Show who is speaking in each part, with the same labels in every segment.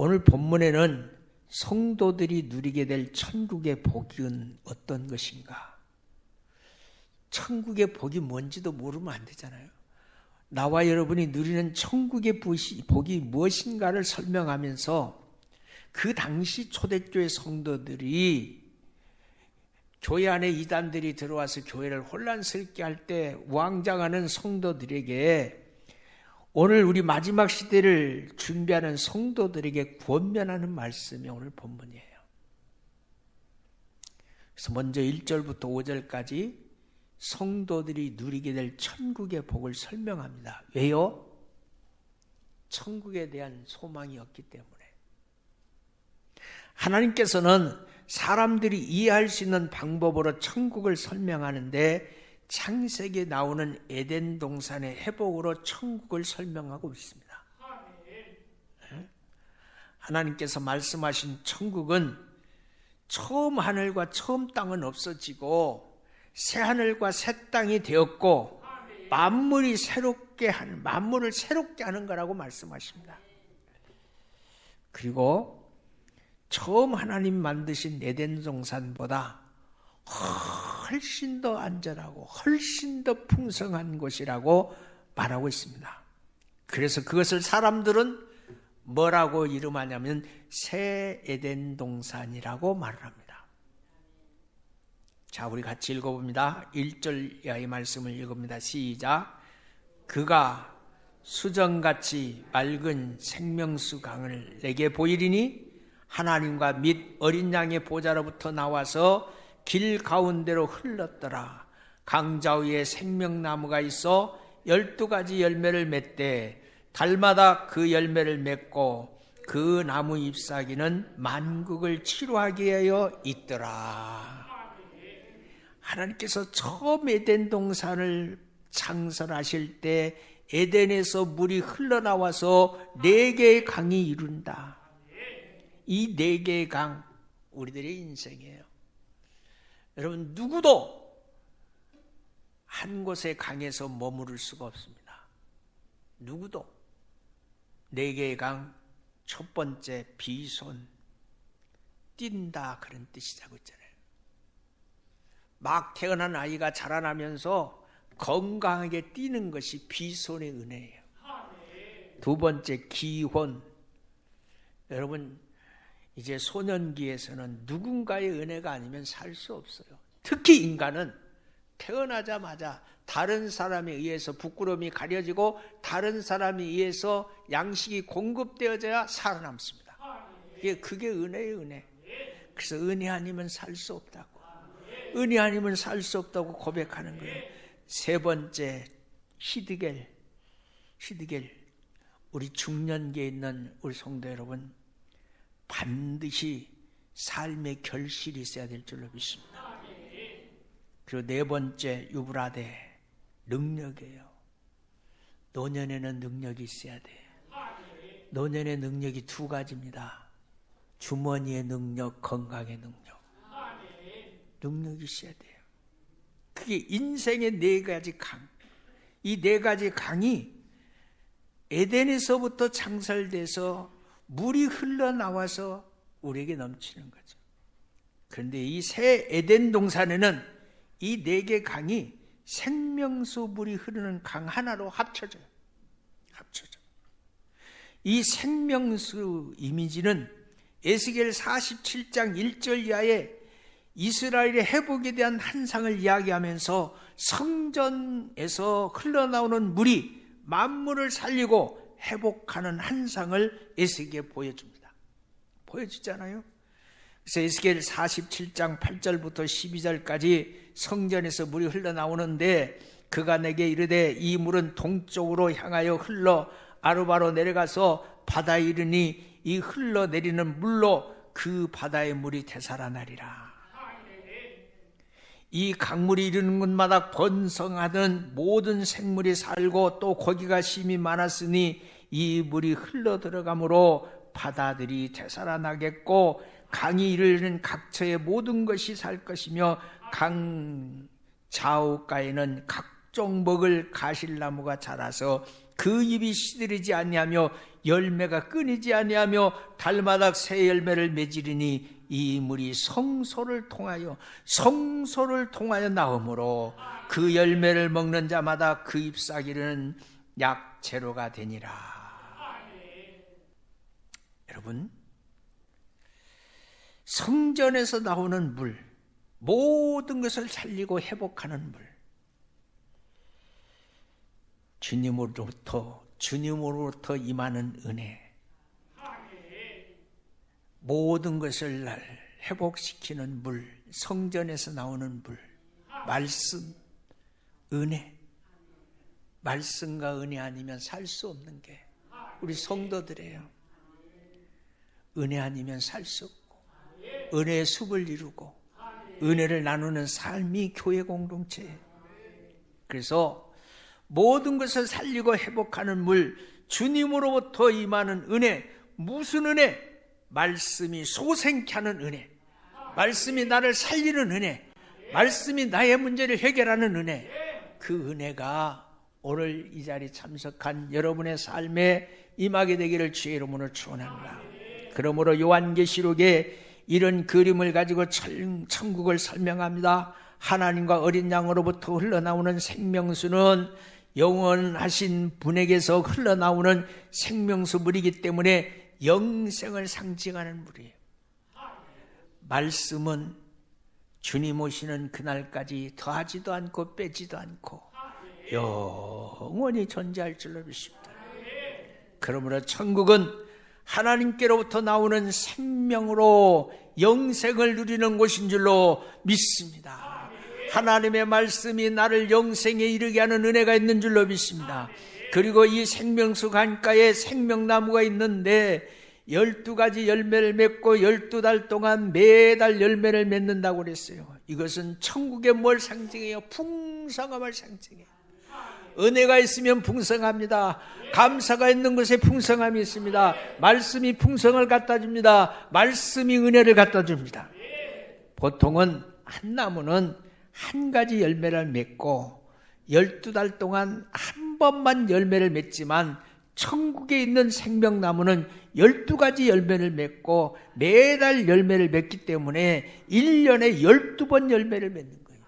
Speaker 1: 오늘 본문에는 성도들이 누리게 될 천국의 복은 어떤 것인가? 천국의 복이 뭔지도 모르면 안 되잖아요. 나와 여러분이 누리는 천국의 복이 무엇인가를 설명하면서 그 당시 초대교회 성도들이 교회 안에 이단들이 들어와서 교회를 혼란스럽게 할 때 우왕좌왕하는 성도들에게 오늘 우리 마지막 시대를 준비하는 성도들에게 권면하는 말씀이 오늘 본문이에요. 그래서 먼저 1절부터 5절까지 성도들이 누리게 될 천국의 복을 설명합니다. 왜요? 천국에 대한 소망이 없기 때문에. 하나님께서는 사람들이 이해할 수 있는 방법으로 천국을 설명하는데 창세기에 나오는 에덴 동산의 회복으로 천국을 설명하고 있습니다. 하나님께서 말씀하신 천국은 처음 하늘과 처음 땅은 없어지고 새 하늘과 새 땅이 되었고 만물을 새롭게 하는 거라고 말씀하십니다. 그리고 처음 하나님 만드신 에덴 동산보다 훨씬 더 안전하고 훨씬 더 풍성한 곳이라고 말하고 있습니다. 그래서 그것을 사람들은 뭐라고 이름하냐면 새 에덴 동산이라고 말을 합니다. 자, 우리 같이 읽어봅니다. 1절 이하의 말씀을 읽어봅니다. 시작. 그가 수정같이 맑은 생명수 강을 내게 보이리니 하나님과 및 어린 양의 보좌로부터 나와서 길 가운데로 흘렀더라. 강좌위에 생명나무가 있어 12가지 열매를 맺되 달마다 그 열매를 맺고 그 나무 잎사귀는 만국을 치료하게 하여 있더라. 하나님께서 처음 에덴 동산을 창설하실 때 에덴에서 물이 흘러나와서 4개의 강이 이룬다. 이 4개의 강, 우리들의 인생이에요. 여러분, 누구도 한 곳의 강에서 머무를 수가 없습니다. 누구도. 4개의 강, 첫 번째 비손, 뛴다 그런 뜻이라고 있잖아요. 막 태어난 아이가 자라나면서 건강하게 뛰는 것이 비손의 은혜예요. 두 번째 기혼. 여러분, 이제 소년기에서는 누군가의 은혜가 아니면 살 수 없어요. 특히 인간은 태어나자마자 다른 사람에 의해서 부끄러움이 가려지고 다른 사람에 의해서 양식이 공급되어져야 살아남습니다. 그게 은혜의 은혜. 그래서 은혜 아니면 살 수 없다고. 은혜 아니면 살 수 없다고 고백하는 거예요. 세 번째 히드겔. 우리 중년기에 있는 우리 성도 여러분, 반드시 삶의 결실이 있어야 될 줄로 믿습니다. 그리고 네 번째 유브라데, 능력이에요. 노년에는 능력이 있어야 돼. 노년의 능력이 2가지입니다. 주머니의 능력, 건강의 능력. 능력이 있어야 돼요. 그게 인생의 4가지 강. 이 4가지 강이 에덴에서부터 창설돼서 물이 흘러나와서 우리에게 넘치는 거죠. 그런데 이 새 에덴 동산에는 이 4개 강이 생명수 물이 흐르는 강 하나로 합쳐져요. 이 생명수 이미지는 에스겔 47장 1절 이하에 이스라엘의 회복에 대한 환상을 이야기하면서 성전에서 흘러나오는 물이 만물을 살리고 회복하는 환상을 에스겔에 보여줍니다. 보여주잖아요. 그래서 에스겔 47장 8절부터 12절까지 성전에서 물이 흘러나오는데 그가 내게 이르되 이 물은 동쪽으로 향하여 흘러 아르바로 내려가서 바다에 이르니 이 흘러내리는 물로 그 바다의 물이 되살아나리라. 이 강물이 이르는 곳마다 번성하던 모든 생물이 살고 또 고기가 심히 많았으니 이 물이 흘러들어가므로 바다들이 되살아나겠고 강이 이르는 각처의 모든 것이 살 것이며 강 좌우가에는 각 각종 먹을 가실나무가 자라서 그 잎이 시들이지 아니하며 열매가 끊이지 아니하며 달마다 새 열매를 맺으리니 이 물이 성소를 통하여 나오므로 그 열매를 먹는 자마다 그 잎사귀는 약재료가 되니라. 여러분, 성전에서 나오는 물, 모든 것을 살리고 회복하는 물, 주님으로부터 임하는 은혜, 모든 것을 회복시키는 물, 성전에서 나오는 물, 말씀, 은혜. 말씀과 은혜 아니면 살 수 없는 게 우리 성도들이에요. 은혜 아니면 살 수 없고, 은혜의 숲을 이루고 은혜를 나누는 삶이 교회 공동체예요. 그래서 모든 것을 살리고 회복하는 물, 주님으로부터 임하는 은혜. 무슨 은혜? 말씀이 소생케 하는 은혜, 말씀이 나를 살리는 은혜, 말씀이 나의 문제를 해결하는 은혜. 그 은혜가 오늘 이 자리에 참석한 여러분의 삶에 임하게 되기를 주의 이름으로 축원합니다. 그러므로 요한계시록에 이런 그림을 가지고 천국을 설명합니다. 하나님과 어린 양으로부터 흘러나오는 생명수는 영원하신 분에게서 흘러나오는 생명수 물이기 때문에 영생을 상징하는 물이에요. 말씀은 주님 오시는 그날까지 더하지도 않고 빼지도 않고 영원히 존재할 줄로 믿습니다. 그러므로 천국은 하나님께로부터 나오는 생명으로 영생을 누리는 곳인 줄로 믿습니다. 하나님의 말씀이 나를 영생에 이르게 하는 은혜가 있는 줄로 믿습니다. 그리고 이 생명수 강가에 생명나무가 있는데 12가지 열매를 맺고 12달 동안 매달 열매를 맺는다고 그랬어요. 이것은 천국의 뭘 상징해요? 풍성함을 상징해요. 은혜가 있으면 풍성합니다. 감사가 있는 것에 풍성함이 있습니다. 말씀이 풍성을 갖다 줍니다. 말씀이 은혜를 갖다 줍니다. 보통은 한 나무는 한 가지 열매를 맺고 12달 동안 한 번만 열매를 맺지만 천국에 있는 생명나무는 12가지 열매를 맺고 매달 열매를 맺기 때문에 1년에 12번 열매를 맺는 거예요.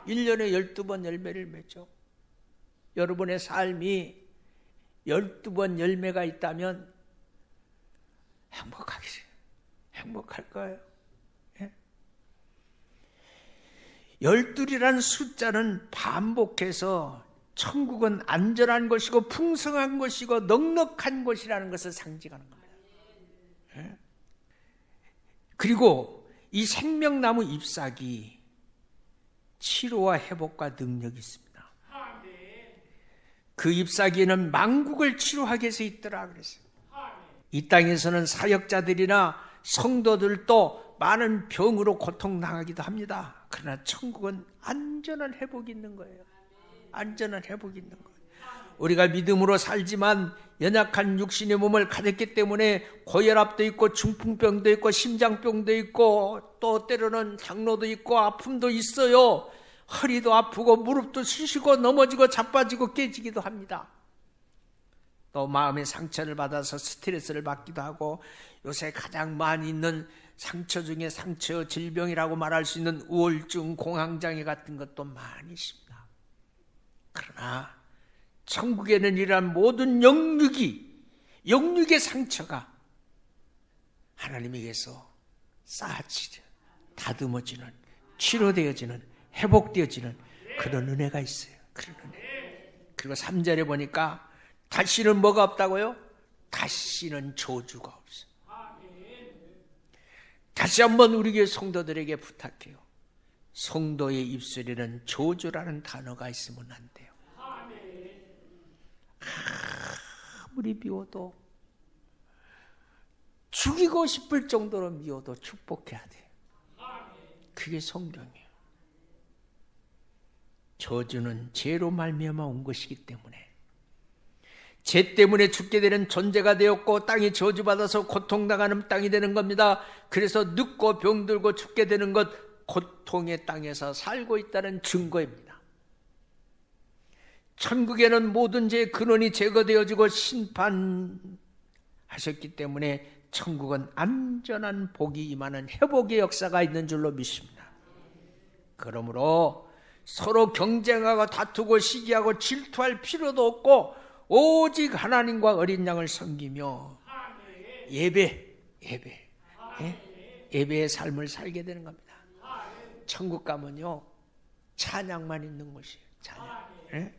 Speaker 1: 1년에 12번 열매를 맺죠. 여러분의 삶이 12번 열매가 있다면 행복할 거예요. 12이라는 숫자는 반복해서 천국은 안전한 것이고 풍성한 것이고 넉넉한 것이라는 것을 상징하는 겁니다. 그리고 이 생명나무 잎사귀 치료와 회복과 능력이 있습니다. 그 잎사귀는 만국을 치료하기 위해서 있더라 그랬어요. 이 땅에서는 사역자들이나 성도들도 많은 병으로 고통당하기도 합니다. 그러나 천국은 안전한 회복이 있는 거예요. 안전한 회복이 있는 거예요. 우리가 믿음으로 살지만 연약한 육신의 몸을 가졌기 때문에 고혈압도 있고 중풍병도 있고 심장병도 있고 또 때로는 당뇨도 있고 아픔도 있어요. 허리도 아프고 무릎도 쑤시고 넘어지고 자빠지고 깨지기도 합니다. 또 마음의 상처를 받아서 스트레스를 받기도 하고 요새 가장 많이 있는 상처 중에 상처 질병이라고 말할 수 있는 우울증, 공황장애 같은 것도 많이 있습니다. 그러나 천국에는 이러한 모든 영육의 상처가 하나님에게서 쌓아지는, 다듬어지는, 치료되어지는, 회복되어지는 그런 은혜가 있어요. 그런 은혜. 그리고 3절에 보니까 다시는 뭐가 없다고요? 다시는 저주가 없어요. 다시 한번 우리 교회 성도들에게 부탁해요. 성도의 입술에는 저주라는 단어가 있으면 안 돼요. 아무리 미워도, 죽이고 싶을 정도로 미워도 축복해야 돼요. 그게 성경이에요. 저주는 죄로 말미암아 온 것이기 때문에, 죄 때문에 죽게 되는 존재가 되었고 땅이 저주받아서 고통당하는 땅이 되는 겁니다. 그래서 늙고 병들고 죽게 되는 것, 고통의 땅에서 살고 있다는 증거입니다. 천국에는 모든 죄의 근원이 제거되어지고 심판하셨기 때문에 천국은 안전한 복이 임하는 회복의 역사가 있는 줄로 믿습니다. 그러므로 서로 경쟁하고 다투고 시기하고 질투할 필요도 없고 오직 하나님과 어린 양을 섬기며 예배의 삶을 살게 되는 겁니다. 천국 가면요 찬양만 있는 곳이에요. 찬양.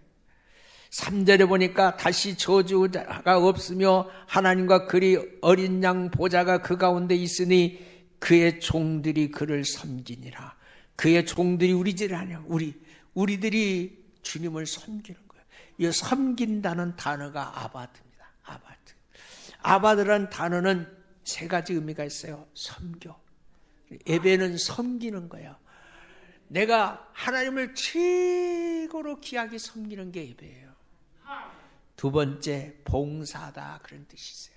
Speaker 1: 3절에 보니까 다시 저주가 없으며 하나님과 그리 어린 양 보좌가 그 가운데 있으니 그의 종들이 그를 섬기니라. 그의 종들이 우리들이 아니야. 우리들이 주님을 섬기는 거예요. 이 섬긴다는 단어가 아바드입니다. 아바드라는 단어는 세 가지 의미가 있어요. 섬겨. 예배는 섬기는 거예요. 내가 하나님을 최고로 귀하게 섬기는 게 예배예요. 두 번째, 봉사다 그런 뜻이 있어요.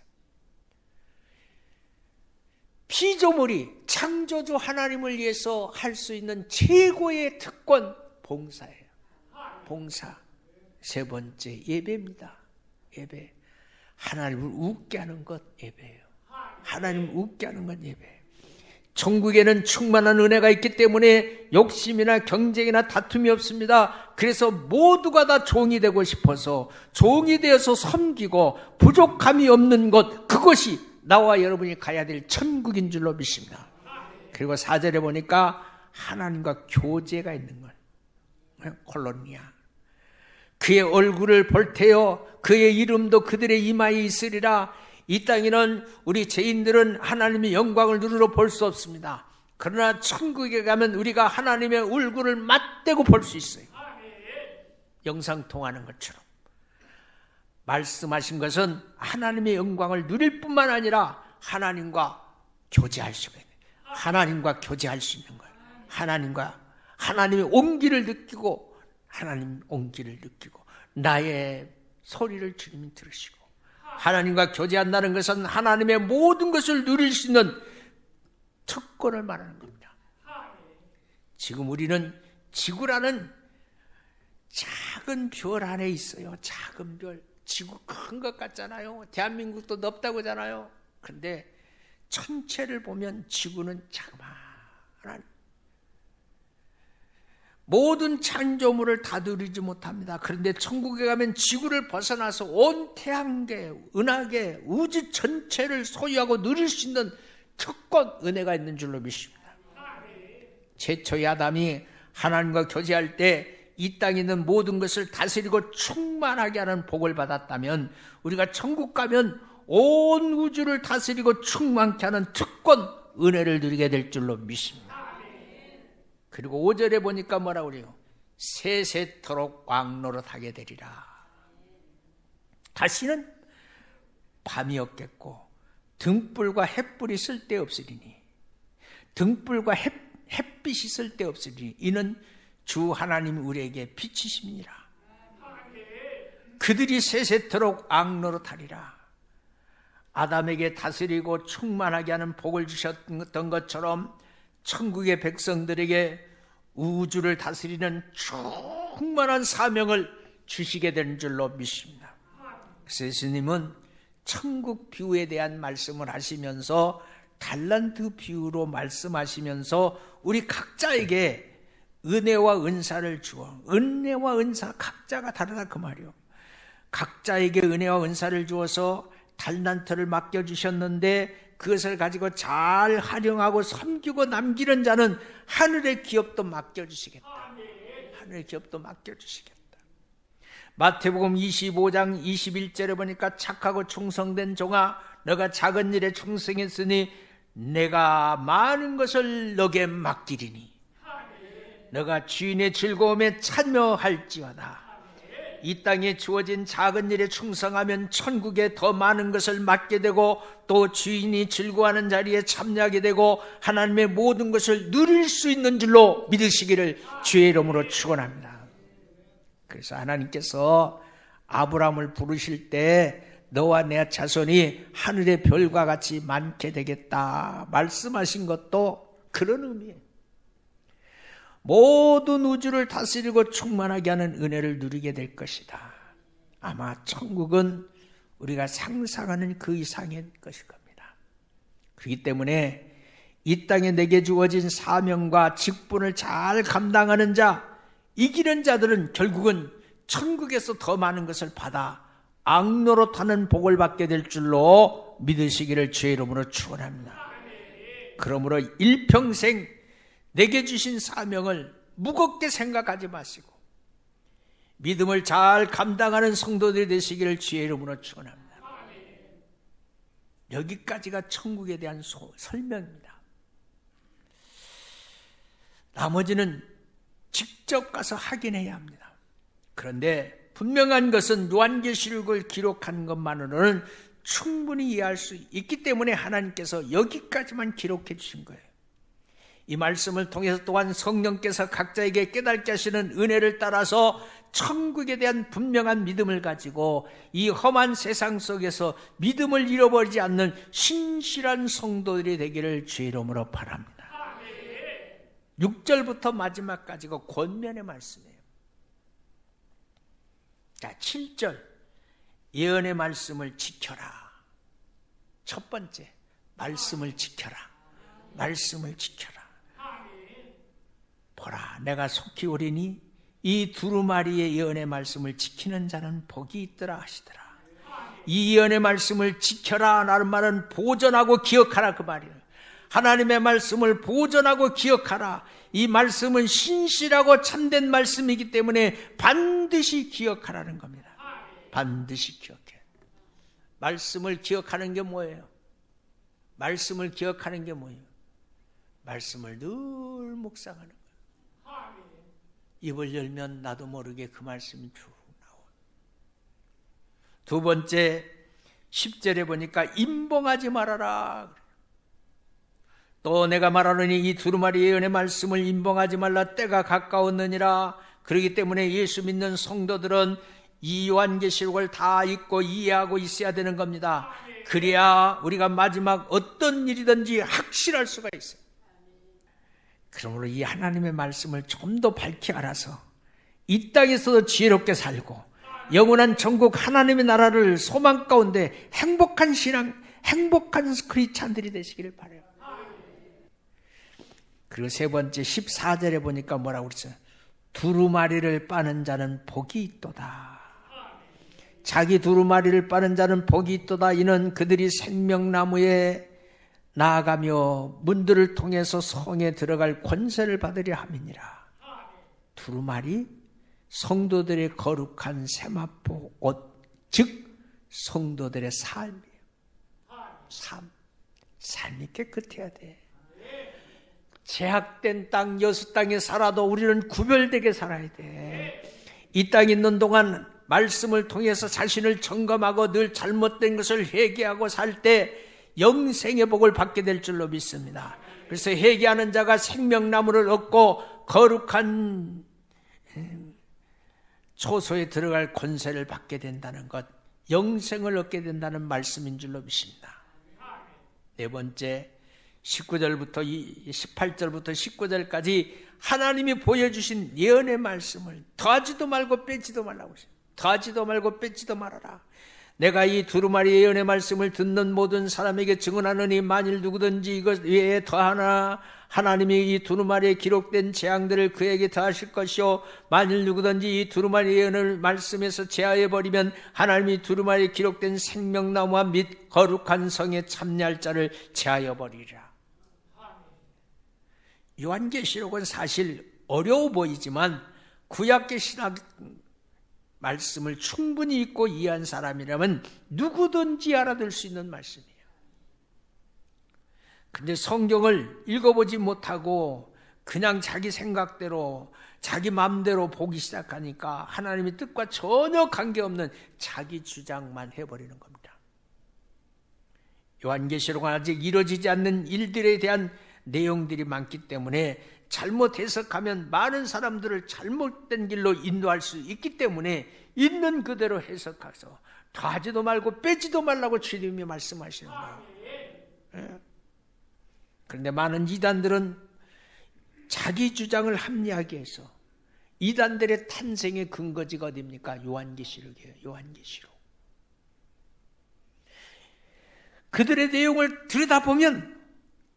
Speaker 1: 피조물이 창조주 하나님을 위해서 할 수 있는 최고의 특권, 봉사예요. 봉사. 세 번째, 예배입니다. 예배. 하나님을 웃게 하는 것 예배예요. 하나님을 웃게 하는 건 예배예요. 천국에는 충만한 은혜가 있기 때문에 욕심이나 경쟁이나 다툼이 없습니다. 그래서 모두가 다 종이 되고 싶어서 종이 되어서 섬기고 부족함이 없는 것, 그것이 나와 여러분이 가야 될 천국인 줄로 믿습니다. 그리고 4절에 보니까 하나님과 교제가 있는 걸, 콜로니아. 그의 얼굴을 볼 테여 그의 이름도 그들의 이마에 있으리라. 이 땅에는 우리 죄인들은 하나님의 영광을 눈으로 볼 수 없습니다. 그러나 천국에 가면 우리가 하나님의 얼굴을 맞대고 볼 수 있어요. 영상통화하는 것처럼. 말씀하신 것은 하나님의 영광을 누릴 뿐만 아니라 하나님과 교제할 수가 있는 거예요. 하나님과 교제할 수 있는 거예요. 하나님의 온기를 느끼고, 하나님 온기를 느끼고, 나의 소리를 주님이 들으시고, 하나님과 교제한다는 것은 하나님의 모든 것을 누릴 수 있는 특권을 말하는 겁니다. 지금 우리는 지구라는 작은 별 안에 있어요. 작은 별. 지구 큰 것 같잖아요. 대한민국도 넓다고 하잖아요. 그런데 전체를 보면 지구는 자그마한, 모든 창조물을 다 누리지 못합니다. 그런데 천국에 가면 지구를 벗어나서 온 태양계, 은하계, 우주 전체를 소유하고 누릴 수 있는 특권, 은혜가 있는 줄로 믿습니다. 최초의 아담이 하나님과 교제할 때 이 땅에 있는 모든 것을 다스리고 충만하게 하는 복을 받았다면, 우리가 천국 가면 온 우주를 다스리고 충만케 하는 특권, 은혜를 누리게 될 줄로 믿습니다. 그리고 5절에 보니까 뭐라고 그래요? 세세토록 왕노릇하게 되리라. 다시는 밤이 없겠고 등불과 햇불이 쓸데없으리니, 등불과 햇빛이 쓸데없으리니 이는 주 하나님 우리에게 빛이심이니라. 그들이 세세토록 왕노릇하리라. 아담에게 다스리고 충만하게 하는 복을 주셨던 것처럼 천국의 백성들에게 우주를 다스리는 충만한 사명을 주시게 되는 줄로 믿습니다. 그래서 예수님은 천국 비유에 대한 말씀을 하시면서 달란트 비유로 말씀하시면서 우리 각자에게 은혜와 은사를 주어, 은혜와 은사 각자가 다르다 그 말이요. 각자에게 은혜와 은사를 주어서 달란트를 맡겨주셨는데 그것을 가지고 잘 활용하고 섬기고 남기는 자는 하늘의 기업도 맡겨주시겠다. 하늘의 기업도 맡겨주시겠다. 마태복음 25장 21절에 보니까 착하고 충성된 종아, 너가 작은 일에 충성했으니 내가 많은 것을 너게 맡기리니 너가 주인의 즐거움에 참여할지어다. 이 땅에 주어진 작은 일에 충성하면 천국에 더 많은 것을 맡게 되고 또 주인이 즐거워하는 자리에 참여하게 되고 하나님의 모든 것을 누릴 수 있는 줄로 믿으시기를 주의 이름으로 축원합니다. 그래서 하나님께서 아브라함을 부르실 때 너와 내 자손이 하늘의 별과 같이 많게 되겠다 말씀하신 것도 그런 의미예요. 모든 우주를 다스리고 충만하게 하는 은혜를 누리게 될 것이다. 아마 천국은 우리가 상상하는 그 이상의 것일 겁니다. 그렇기 때문에 이 땅에 내게 주어진 사명과 직분을 잘 감당하는 자, 이기는 자들은 결국은 천국에서 더 많은 것을 받아 악노릇하는 복을 받게 될 줄로 믿으시기를 주의 이름으로 축원합니다. 그러므로 일평생 내게 주신 사명을 무겁게 생각하지 마시고 믿음을 잘 감당하는 성도들이 되시기를 주의 이름으로 축원합니다. 여기까지가 천국에 대한 설명입니다. 나머지는 직접 가서 확인해야 합니다. 그런데 분명한 것은 요한계시록을 기록한 것만으로는 충분히 이해할 수 있기 때문에 하나님께서 여기까지만 기록해 주신 거예요. 이 말씀을 통해서 또한 성령께서 각자에게 깨닫게 하시는 은혜를 따라서 천국에 대한 분명한 믿음을 가지고 이 험한 세상 속에서 믿음을 잃어버리지 않는 신실한 성도들이 되기를 주의 이름으로 바랍니다. 6절부터 마지막까지가 권면의 말씀이에요. 자, 7절 예언의 말씀을 지켜라. 첫 번째, 말씀을 지켜라. 말씀을 지켜라. 보라, 내가 속히 오리니 이 두루마리의 예언의 말씀을 지키는 자는 복이 있더라 하시더라. 이 예언의 말씀을 지켜라 라는 말은 보존하고 기억하라 그 말이에요. 하나님의 말씀을 보존하고 기억하라. 이 말씀은 신실하고 참된 말씀이기 때문에 반드시 기억하라는 겁니다. 반드시 기억해. 말씀을 기억하는 게 뭐예요? 말씀을 기억하는 게 뭐예요? 말씀을 늘 묵상하는 거예요. 입을 열면 나도 모르게 그 말씀이 쭉 나와요. 두 번째 10절에 보니까 임봉하지 말아라. 또 내가 말하노니 이 두루마리 예언의 말씀을 임봉하지 말라. 때가 가까웠느니라. 그렇기 때문에 예수 믿는 성도들은 이 요한계시록을 다 읽고 이해하고 있어야 되는 겁니다. 그래야 우리가 마지막 어떤 일이든지 확실할 수가 있어요. 그러므로 이 하나님의 말씀을 좀 더 밝히 알아서 이 땅에서도 지혜롭게 살고 영원한 천국 하나님의 나라를 소망 가운데 행복한 신앙, 행복한 크리스찬들이 되시기를 바라요. 그리고 세 번째 14절에 보니까 뭐라고 그랬어요? 두루마리를 빠는 자는 복이 있도다. 자기 두루마리를 빠는 자는 복이 있도다. 이는 그들이 생명나무에 나아가며 문들을 통해서 성에 들어갈 권세를 받으려 함이니라. 두루마리, 성도들의 거룩한 세마포 옷, 즉 성도들의 삶이에요. 삶이 깨끗해야 돼. 제약된 땅, 여수 땅에 살아도 우리는 구별되게 살아야 돼. 이 땅에 있는 동안 말씀을 통해서 자신을 점검하고 늘 잘못된 것을 회개하고 살 때 영생의 복을 받게 될 줄로 믿습니다. 그래서 회개하는 자가 생명나무를 얻고 거룩한 초소에 들어갈 권세를 받게 된다는 것, 영생을 얻게 된다는 말씀인 줄로 믿습니다. 네 번째 18절부터 19절까지 하나님이 보여주신 예언의 말씀을 더하지도 말고 빼지도 말라고 하십니다. 더하지도 말고 빼지도 말아라. 내가 이 두루마리 예언의 말씀을 듣는 모든 사람에게 증언하느니 만일 누구든지 이것 외에 더하나 하나님이 이 두루마리에 기록된 재앙들을 그에게 더하실 것이요 만일 누구든지 이 두루마리 예언을 말씀에서 제하여버리면 하나님이 두루마리에 기록된 생명나무와 및 거룩한 성에 참여할 자를 제하여버리리라. 요한계시록은 사실 어려워 보이지만 구약계 신학 말씀을 충분히 읽고 이해한 사람이라면 누구든지 알아들 수 있는 말씀이에요. 근데 성경을 읽어보지 못하고 그냥 자기 생각대로 자기 마음대로 보기 시작하니까 하나님의 뜻과 전혀 관계없는 자기 주장만 해버리는 겁니다. 요한계시록은 아직 이루어지지 않는 일들에 대한 내용들이 많기 때문에 잘못 해석하면 많은 사람들을 잘못된 길로 인도할 수 있기 때문에 있는 그대로 해석해서 더하지도 말고 빼지도 말라고 주님이 말씀하시는 거예요. 그런데 많은 이단들은 자기 주장을 합리하게 해서 이단들의 탄생의 근거지가 어디입니까? 요한계시록이에요. 요한계시록. 그들의 내용을 들여다보면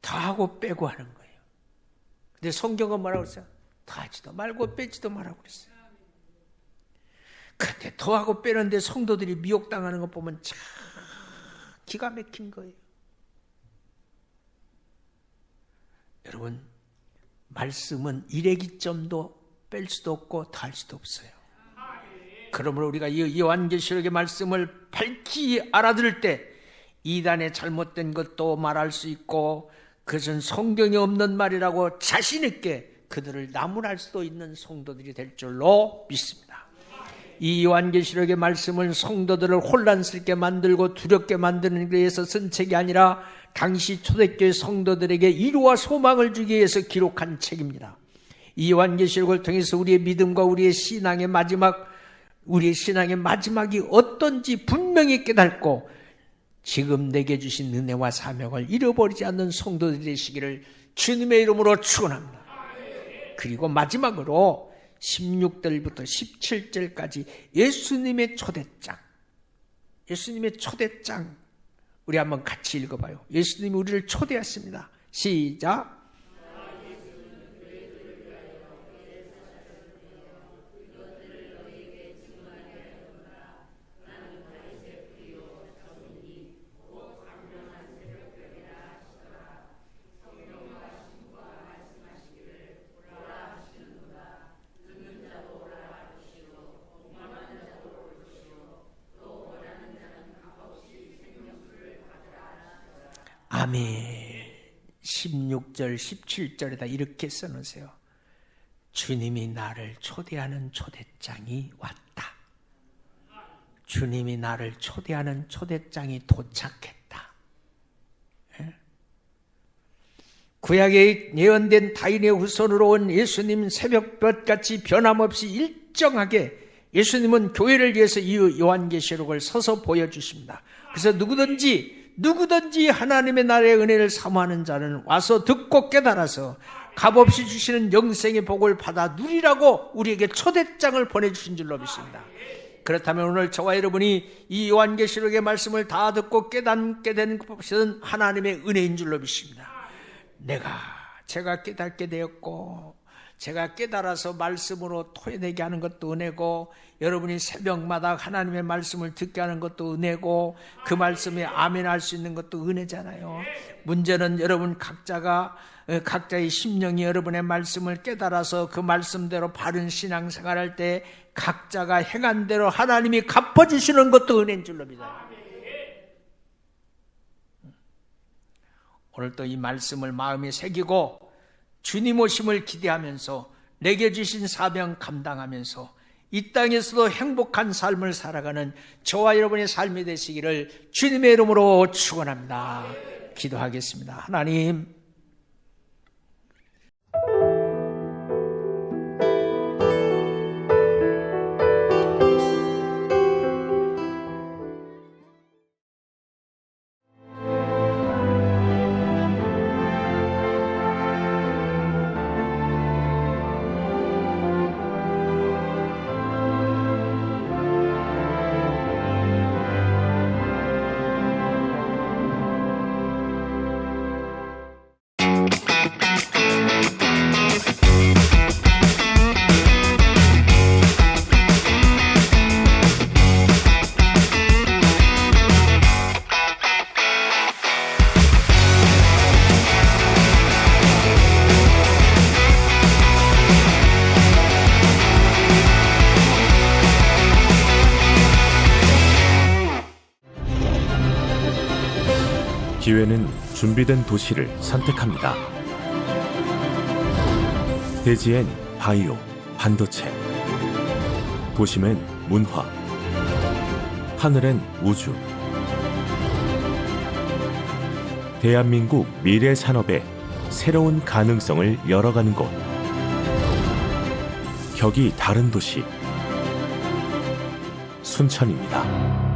Speaker 1: 더하고 빼고 하는 거예요. 근데 성경은 뭐라고 그랬어요? 더하지도 말고 빼지도 말라고 그랬어요. 그런데 더하고 빼는데 성도들이 미혹당하는 거 보면 참 기가 막힌 거예요. 여러분, 말씀은 일회기점도 뺄 수도 없고 더할 수도 없어요. 그러므로 우리가 이 요한계시록의 말씀을 밝히 알아들을 때 이단의 잘못된 것도 말할 수 있고 그것은 성경에 없는 말이라고 자신 있게 그들을 나무랄 수도 있는 성도들이 될 줄로 믿습니다. 이 요한계시록의 말씀은 성도들을 혼란스럽게 만들고 두렵게 만드는 데 위해서 쓴 책이 아니라 당시 초대교회 성도들에게 이루와 소망을 주기 위해서 기록한 책입니다. 이 요한계시록을 통해서 우리의 믿음과 우리의 신앙의 마지막이 어떤지 분명히 깨닫고 지금 내게 주신 은혜와 사명을 잃어버리지 않는 성도들이 되시기를 주님의 이름으로 축원합니다. 그리고 마지막으로 16절부터 17절까지 예수님의 초대장 우리 한번 같이 읽어봐요. 예수님이 우리를 초대했습니다. 시작. 아멘. 16절 17절에다 이렇게 써놓으세요. 주님이 나를 초대하는 초대장이 왔다. 주님이 나를 초대하는 초대장이 도착했다. 구약에 예언된 다윈의 후손으로 온 예수님 새벽볕같이 변함없이 일정하게 예수님은 교회를 위해서 이 요한계시록을 서서 보여주십니다. 그래서 누구든지 하나님의 나라의 은혜를 사모하는 자는 와서 듣고 깨달아서 값없이 주시는 영생의 복을 받아 누리라고 우리에게 초대장을 보내주신 줄로 믿습니다. 그렇다면 오늘 저와 여러분이 이 요한계시록의 말씀을 다 듣고 깨닫게 된 것은 하나님의 은혜인 줄로 믿습니다. 제가 깨닫게 되었고 제가 깨달아서 말씀으로 토해내게 하는 것도 은혜고 여러분이 새벽마다 하나님의 말씀을 듣게 하는 것도 은혜고 그 말씀에 아멘 할 수 있는 것도 은혜잖아요. 문제는 여러분 각자의 심령이 여러분의 말씀을 깨달아서 그 말씀대로 바른 신앙생활할 때 각자가 행한 대로 하나님이 갚아주시는 것도 은혜인 줄로 믿어요. 오늘 또 이 말씀을 마음에 새기고 주님 오심을 기대하면서 내게 주신 사명 감당하면서 이 땅에서도 행복한 삶을 살아가는 저와 여러분의 삶이 되시기를 주님의 이름으로 축원합니다. 기도하겠습니다. 하나님,
Speaker 2: 기회는 준비된 도시를 선택합니다. 대지엔 바이오, 반도체, 도심엔 문화, 하늘엔 우주. 대한민국 미래 산업의 새로운 가능성을 열어가는 곳. 격이 다른 도시, 순천입니다.